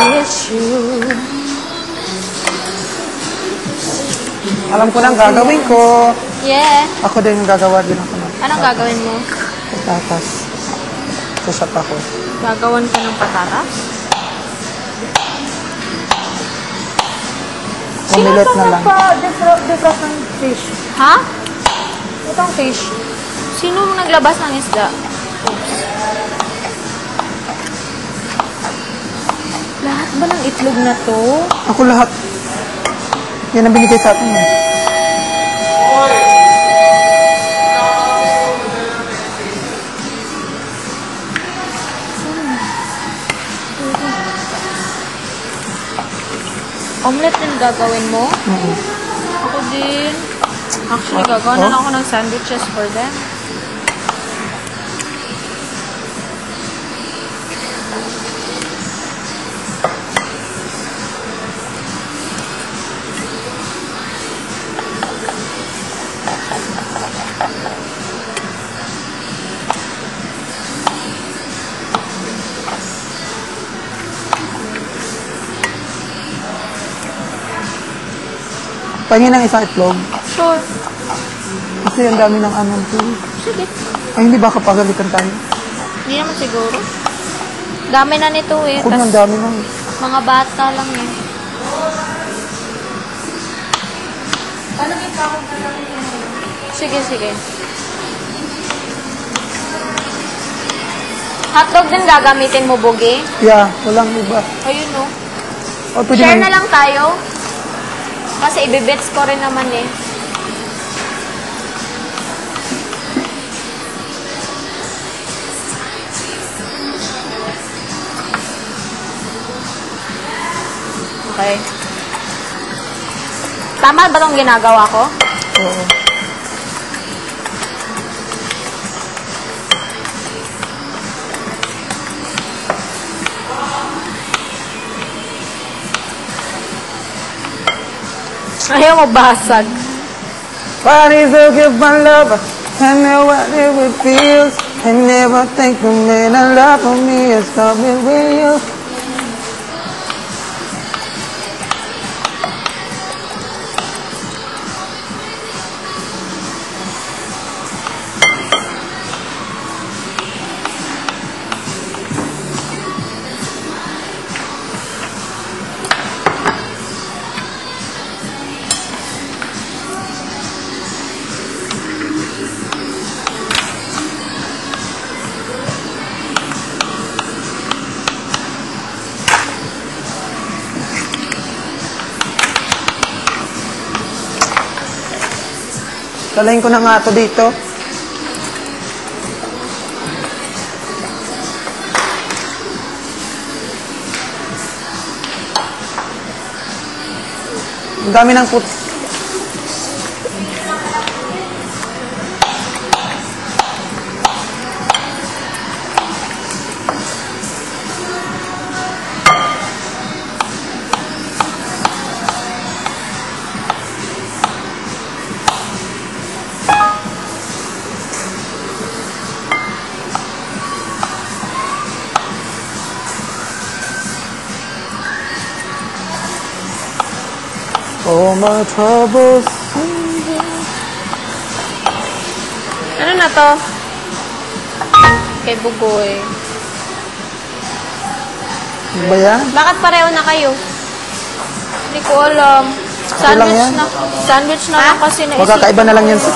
miss you. Alam ko nang gagawin ko. Yeah. Ako din yung gagawa din ako. Anong gagawin mo? Patatas. Sasap ako. Gagawan ka ng patatas? Omelette na lang. Defrost ng fish. Ha? Itong fish. Sino naglabas ng isda? Oops. Lahat ba ng itlog na to? Ako lahat. Yan ang binigay sa akin. Omelette din gagawin mo? Ako din. Actually, gagawa na lang ako ng sandwiches for them. Pahingin ng isang itlog. Sure. Kasi ang dami ng anong to. Sige. Ay, hindi ba kapagalitan tayo? Hindi naman siguro. Dami na nito eh. Ako din ang dami na eh. Mga bata lang eh. Sige, sige. Hotdog din gagamitin mo, Bogi? Yeah, walang iba. Ayun no. O, pwede Share man- na lang tayo. Kasi ibibits ko rin naman eh. Okay. Tama ba itong ginagawa ko? Oo. Ayaw mabasag. Bodies will give my love. I know what it would feel. I never think the man I love for me is coming with you. Talayin ko na nga ito dito. Ang dami ng put. All my troubles. Ano na to? Kay Bugoy. Ano ba yan? Bakit pareho na kayo? Hindi ko alam. lang yan. Sandwich na lang kasi naisip. Magkakaiba na lang yan sa